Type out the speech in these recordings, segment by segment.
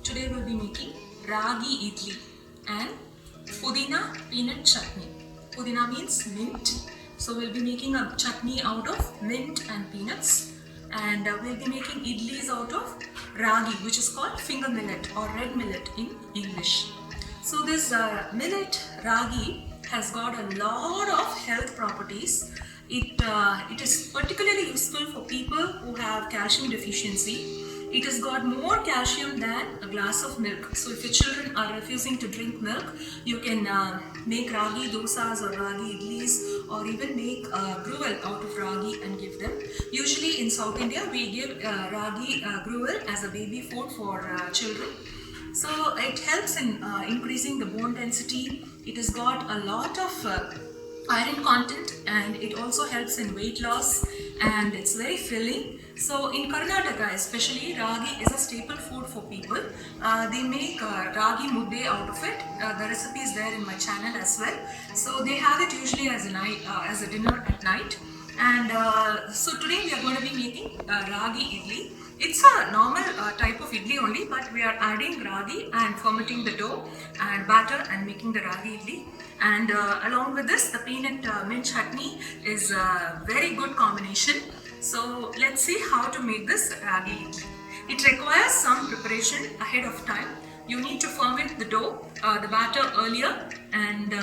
Today we'll be making ragi idli and pudina peanut chutney. Pudina means mint. So we'll be making a chutney out of mint and peanuts, and we'll be making idlis out of ragi, which is called finger millet or red millet in English. So this millet ragi has got a lot of health properties. It is particularly useful for people who have calcium deficiency. It has got more calcium than a glass of milk. So if your children are refusing to drink milk, you can make ragi dosas or ragi idlis, or even make gruel out of ragi and give them. Usually in South India, we give ragi gruel as a baby food for children. So it helps in increasing the bone density. It has got a lot of iron content, and it also helps in weight loss, and it's very filling. So in Karnataka especially, ragi is a staple food for people. They make ragi mudde out of it. The recipe is there in my channel as well. So they have it usually as a dinner at night. And so today we are going to be making ragi idli. It's a normal type of idli only, but we are adding ragi and fermenting the dough and batter and making the ragi idli. And along with this, the peanut mint chutney is a very good combination. So let's see how to make this ragi idli. It requires some preparation ahead of time. You need to ferment the dough, the batter earlier, and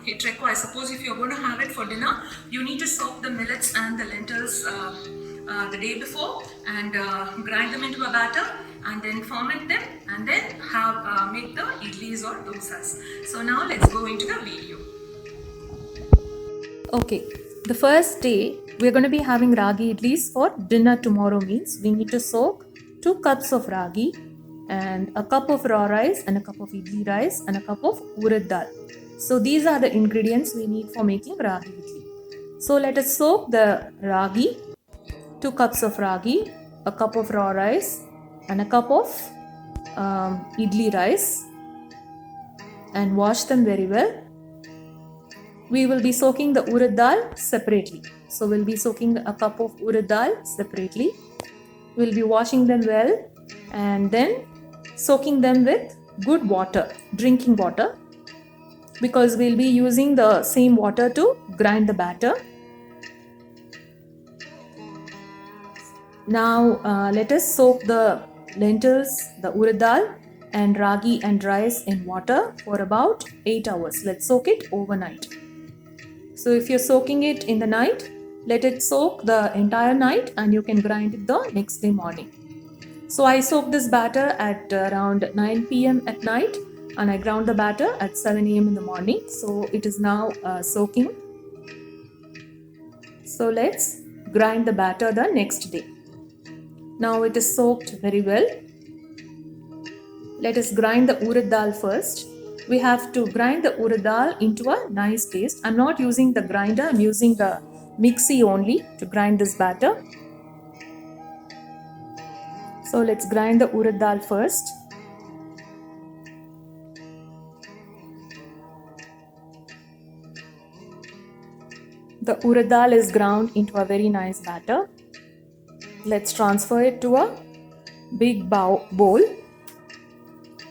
it requires, suppose if you're going to have it for dinner, you need to soak the millets and the lentils the day before, and grind them into a batter, and then ferment them, and then have make the idlis or dosas. So now let's go into the video. Okay, the first day we're going to be having ragi idlis for dinner tomorrow. Means we need to soak 2 cups of ragi and a cup of raw rice and a cup of idli rice and a cup of urad dal. So these are the ingredients we need for making ragi idli. So let us soak the ragi, 2 cups of ragi, a cup of raw rice and a cup of idli rice, and wash them very well. We will be soaking the urad dal separately. So we'll be soaking a cup of urad dal separately. We'll be washing them well and then soaking them with good water, drinking water, because we'll be using the same water to grind the batter. Now let us soak the lentils, the urad dal and ragi and rice in water for about 8 hours. Let's soak it overnight. So if you're soaking it in the night, let it soak the entire night and you can grind it the next day morning. So I soaked this batter at around 9 p.m. at night, and I ground the batter at 7 a.m. in the morning. So it is now soaking. So let's grind the batter the next day. Now it is soaked very well. Let us grind the urad dal first. We have to grind the urad dal into a nice paste. I'm not using the grinder, I'm using the mixie only to grind this batter. So let's grind the urad dal first. The urad dal is ground into a very nice batter. Let's transfer it to a big bowl.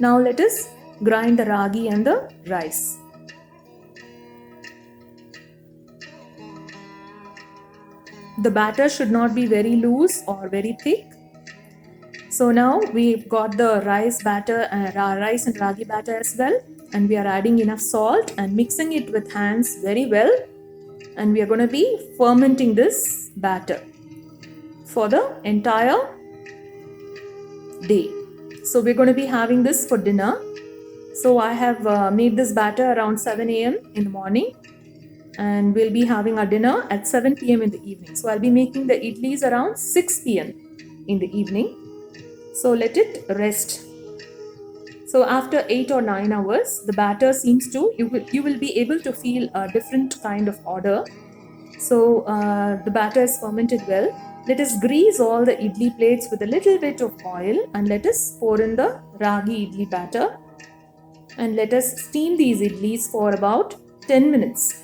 Now let us grind the ragi and the rice. The batter should not be very loose or very thick. So now we've got the rice batter, rice and ragi batter as well, and we are adding enough salt and mixing it with hands very well, and we are going to be fermenting this batter for the entire day. So we're going to be having this for dinner. So I have made this batter around 7 a.m. in the morning, and we'll be having our dinner at 7 p.m. in the evening. So I'll be making the idlis around 6 p.m. in the evening. So let it rest. So after 8 or 9 hours, the batter seems to, you will be able to feel a different kind of odor. So the batter is fermented well. Let us grease all the idli plates with a little bit of oil, and let us pour in the ragi idli batter, and let us steam these idlis for about 10 minutes.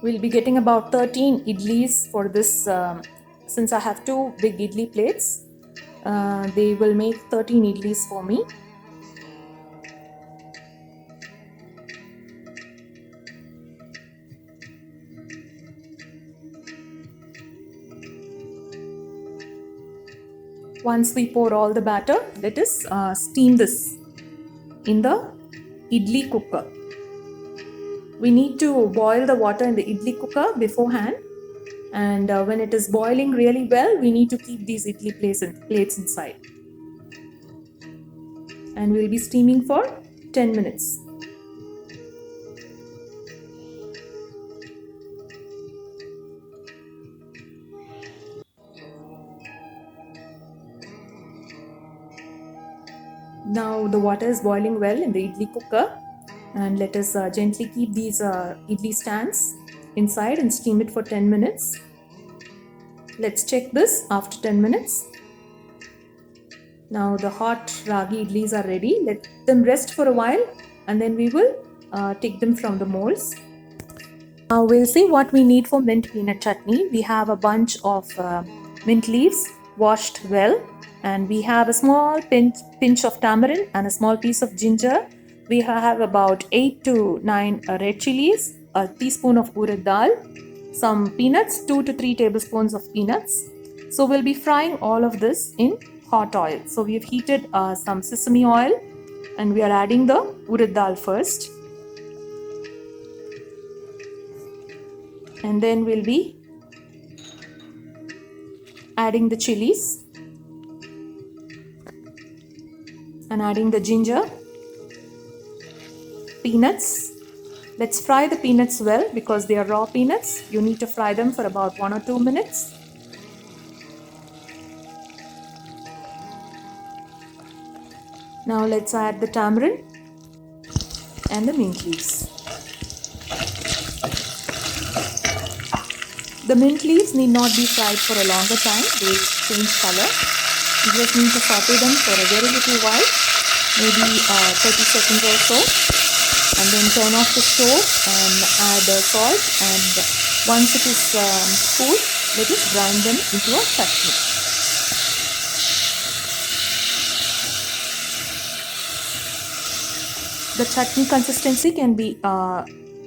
We'll be getting about 13 idlis for this. Since I have 2 big idli plates, they will make 13 idlis for me. Once we pour all the batter, let us steam this in the idli cooker. We need to boil the water in the idli cooker beforehand, and when it is boiling really well, we need to keep these idli plates inside. And we'll be steaming for 10 minutes. Now the water is boiling well in the idli cooker, and let us gently keep these idli stands inside and steam it for 10 minutes. Let's check this after 10 minutes. Now the hot ragi idlis are ready. Let them rest for a while and then we will take them from the molds. Now we'll see what we need for mint peanut chutney. We have a bunch of mint leaves washed well, and we have a small pinch of tamarind and a small piece of ginger. We have about 8 to 9 red chilies, a teaspoon of urad dal, some peanuts, 2 to 3 tablespoons of peanuts. So we'll be frying all of this in hot oil. So we've heated some sesame oil and we are adding the urad dal first. And then we'll be adding the chilies and adding the ginger, peanuts. Let's fry the peanuts well because they are raw peanuts. You need to fry them for about 1 or 2 minutes. Now let's add the tamarind and the mint leaves. The mint leaves need not be fried for a longer time. They will change color. You just need to saute them for a very little while, maybe 30 seconds or so. And then turn off the stove and add salt, and once it is cool, let us grind them into a chutney. The chutney consistency can be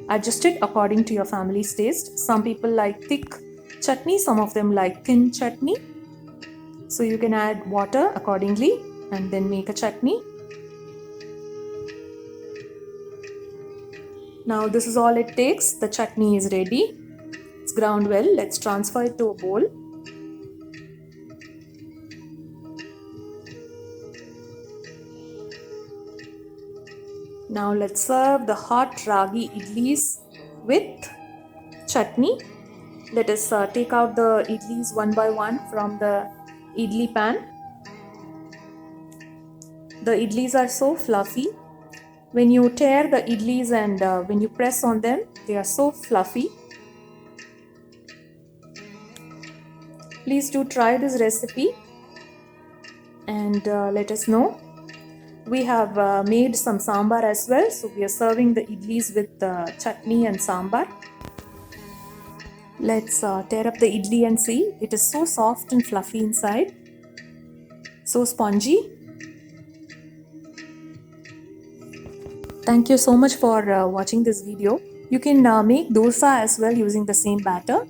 adjusted according to your family's taste. Some people like thick chutney, some of them like thin chutney. So you can add water accordingly and then make a chutney. Now this is all it takes. The chutney is ready. It's ground well. Let's transfer it to a bowl. Now let's serve the hot ragi idlis with chutney. Let us take out the idlis one by one from the idli pan. The idlis are so fluffy. When you tear the idlis and when you press on them, they are so fluffy. Please do try this recipe and let us know. We have made some sambar as well, so we are serving the idlis with chutney and sambar. Let's tear up the idli and see. It is so soft and fluffy inside, so spongy. Thank you so much for watching this video. You can make dosa as well using the same batter.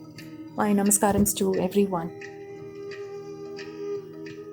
My namaskarams to everyone.